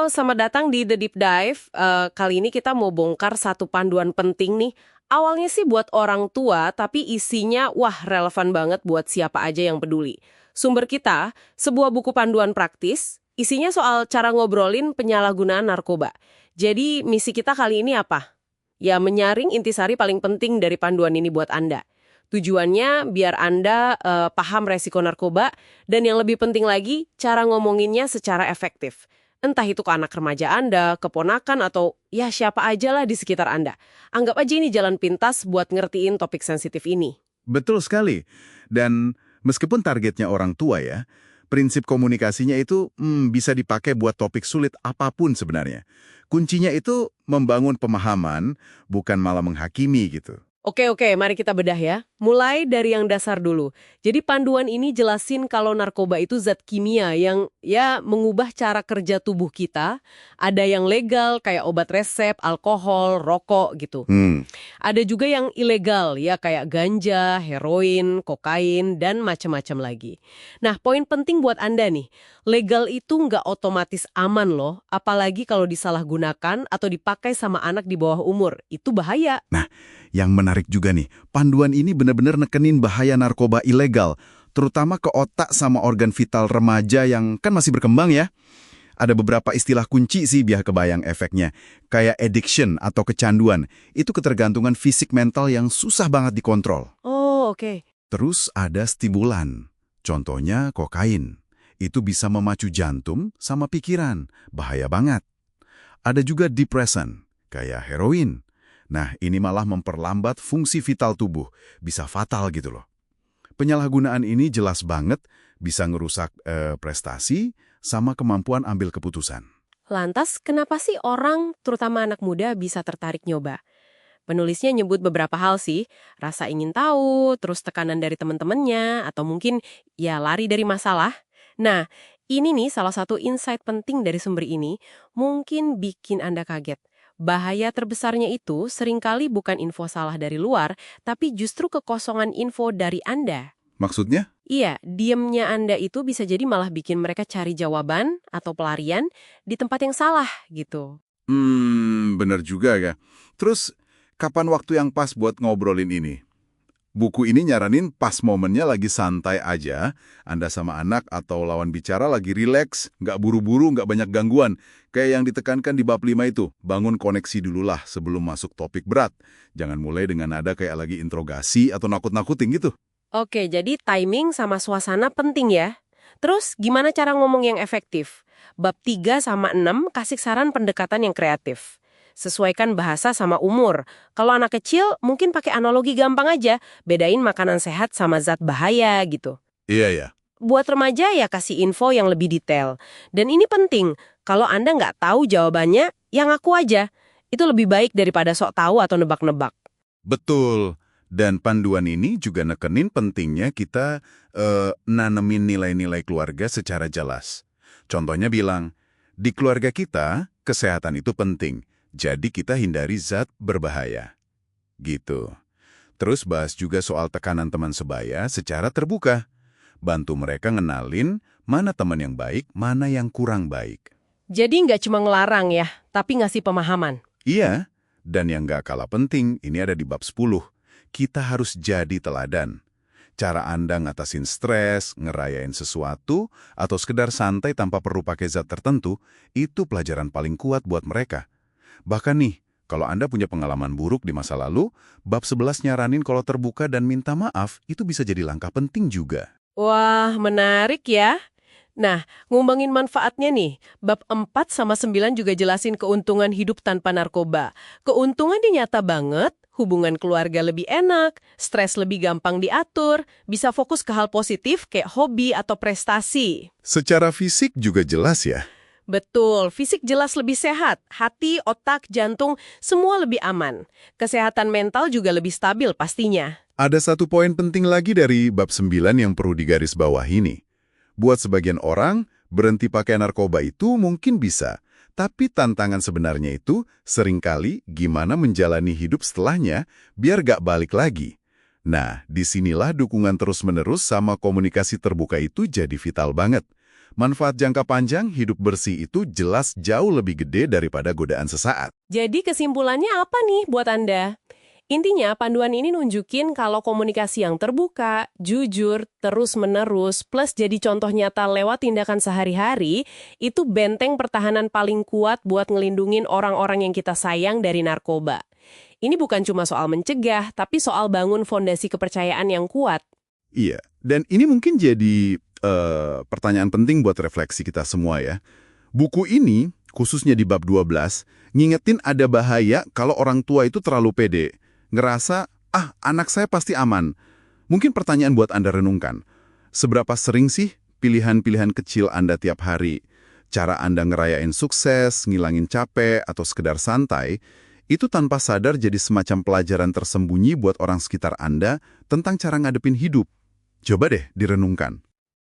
Halo, selamat datang di The Deep Dive. Kali ini kita mau bongkar satu panduan penting nih. Awalnya sih buat orang tua, tapi isinya wah relevan banget buat siapa aja yang peduli. Sumber kita, sebuah buku panduan praktis, isinya soal cara ngobrolin penyalahgunaan narkoba. Jadi misi kita kali ini apa? Ya menyaring intisari paling penting dari panduan ini buat Anda. Tujuannya biar Anda paham resiko narkoba, dan yang lebih penting lagi, cara ngomonginnya secara efektif. Entah itu ke anak remaja Anda, keponakan, atau ya siapa aja lah di sekitar Anda. Anggap aja ini jalan pintas buat ngertiin topik sensitif ini. Betul sekali. Dan meskipun targetnya orang tua ya, prinsip komunikasinya itu bisa dipakai buat topik sulit apapun sebenarnya. Kuncinya itu membangun pemahaman, bukan malah menghakimi gitu. Oke, mari kita bedah ya. Mulai dari yang dasar dulu. Jadi panduan ini jelasin kalau narkoba itu zat kimia yang ya mengubah cara kerja tubuh kita. Ada yang legal kayak obat resep, alkohol, rokok gitu. Ada juga yang ilegal ya kayak ganja, heroin, kokain, dan macam-macam lagi. Nah, poin penting buat Anda nih. Legal itu nggak otomatis aman loh, apalagi kalau disalahgunakan atau dipakai sama anak di bawah umur. Itu bahaya. Nah, yang menarik juga nih, panduan ini benar-benar nekenin bahaya narkoba ilegal, terutama ke otak sama organ vital remaja yang kan masih berkembang ya. Ada beberapa istilah kunci sih biar kebayang efeknya, kayak addiction atau kecanduan. Itu ketergantungan fisik mental yang susah banget dikontrol. Oh, oke. Terus ada stimulan, contohnya kokain. Itu bisa memacu jantung sama pikiran, bahaya banget. Ada juga depresan, kayak heroin. Nah, ini malah memperlambat fungsi vital tubuh, bisa fatal gitu loh. Penyalahgunaan ini jelas banget bisa ngerusak prestasi sama kemampuan ambil keputusan. Lantas, kenapa sih orang, terutama anak muda, bisa tertarik nyoba? Penulisnya nyebut beberapa hal sih, rasa ingin tahu, terus tekanan dari teman-temannya, atau mungkin ya lari dari masalah. Nah, ini nih salah satu insight penting dari sumber ini, mungkin bikin Anda kaget. Bahaya terbesarnya itu seringkali bukan info salah dari luar, tapi justru kekosongan info dari Anda. Maksudnya? Iya, diemnya Anda itu bisa jadi malah bikin mereka cari jawaban atau pelarian di tempat yang salah gitu. Bener juga ya. Terus, kapan waktu yang pas buat ngobrolin ini? Buku ini nyaranin pas momennya lagi santai aja, Anda sama anak atau lawan bicara lagi rileks, nggak buru-buru, nggak banyak gangguan. Kayak yang ditekankan di bab 5 itu, bangun koneksi dululah sebelum masuk topik berat. Jangan mulai dengan nada kayak lagi interogasi atau nakut-nakutin gitu. Oke, jadi timing sama suasana penting ya. Terus gimana cara ngomong yang efektif? Bab 3 sama 6 kasih saran pendekatan yang kreatif. Sesuaikan bahasa sama umur. Kalau anak kecil mungkin pakai analogi gampang aja, bedain makanan sehat sama zat bahaya gitu. Iya ya. Buat remaja ya kasih info yang lebih detail. Dan ini penting, kalau Anda nggak tahu jawabannya, ya ngaku aja. Itu lebih baik daripada sok tahu atau nebak-nebak. Betul. Dan panduan ini juga nekenin pentingnya kita nanemin nilai-nilai keluarga secara jelas. Contohnya bilang, di keluarga kita, kesehatan itu penting. Jadi kita hindari zat berbahaya. Gitu. Terus bahas juga soal tekanan teman sebaya secara terbuka. Bantu mereka ngenalin mana teman yang baik, mana yang kurang baik. Jadi nggak cuma ngelarang ya, tapi ngasih pemahaman. Iya, dan yang nggak kalah penting, ini ada di bab 10. Kita harus jadi teladan. Cara Anda ngatasin stres, ngerayain sesuatu, atau sekedar santai tanpa perlu pakai zat tertentu, itu pelajaran paling kuat buat mereka. Bahkan nih, kalau Anda punya pengalaman buruk di masa lalu, bab 11 nyaranin kalau terbuka dan minta maaf, itu bisa jadi langkah penting juga. Wah, menarik ya. Nah, ngumbangin manfaatnya nih, bab 4 sama 9 juga jelasin keuntungan hidup tanpa narkoba. Keuntungannya nyata banget, hubungan keluarga lebih enak, stres lebih gampang diatur, bisa fokus ke hal positif kayak hobi atau prestasi. Secara fisik juga jelas ya. Betul, fisik jelas lebih sehat, hati, otak, jantung, semua lebih aman. Kesehatan mental juga lebih stabil pastinya. Ada satu poin penting lagi dari bab 9 yang perlu digarisbawahi nih. Buat sebagian orang, berhenti pakai narkoba itu mungkin bisa. Tapi tantangan sebenarnya itu seringkali gimana menjalani hidup setelahnya biar gak balik lagi. Nah, disinilah dukungan terus-menerus sama komunikasi terbuka itu jadi vital banget. Manfaat jangka panjang hidup bersih itu jelas jauh lebih gede daripada godaan sesaat. Jadi kesimpulannya apa nih buat Anda? Intinya, panduan ini nunjukin kalau komunikasi yang terbuka, jujur, terus-menerus, plus jadi contoh nyata lewat tindakan sehari-hari, itu benteng pertahanan paling kuat buat ngelindungin orang-orang yang kita sayang dari narkoba. Ini bukan cuma soal mencegah, tapi soal bangun fondasi kepercayaan yang kuat. Iya, dan ini mungkin jadi pertanyaan penting buat refleksi kita semua ya. Buku ini, khususnya di bab 12, ngingetin ada bahaya kalau orang tua itu terlalu pede. Ngerasa, anak saya pasti aman. Mungkin pertanyaan buat Anda renungkan. Seberapa sering sih pilihan-pilihan kecil Anda tiap hari? Cara Anda ngerayain sukses, ngilangin capek, atau sekedar santai, itu tanpa sadar jadi semacam pelajaran tersembunyi buat orang sekitar Anda tentang cara ngadepin hidup. Coba deh direnungkan.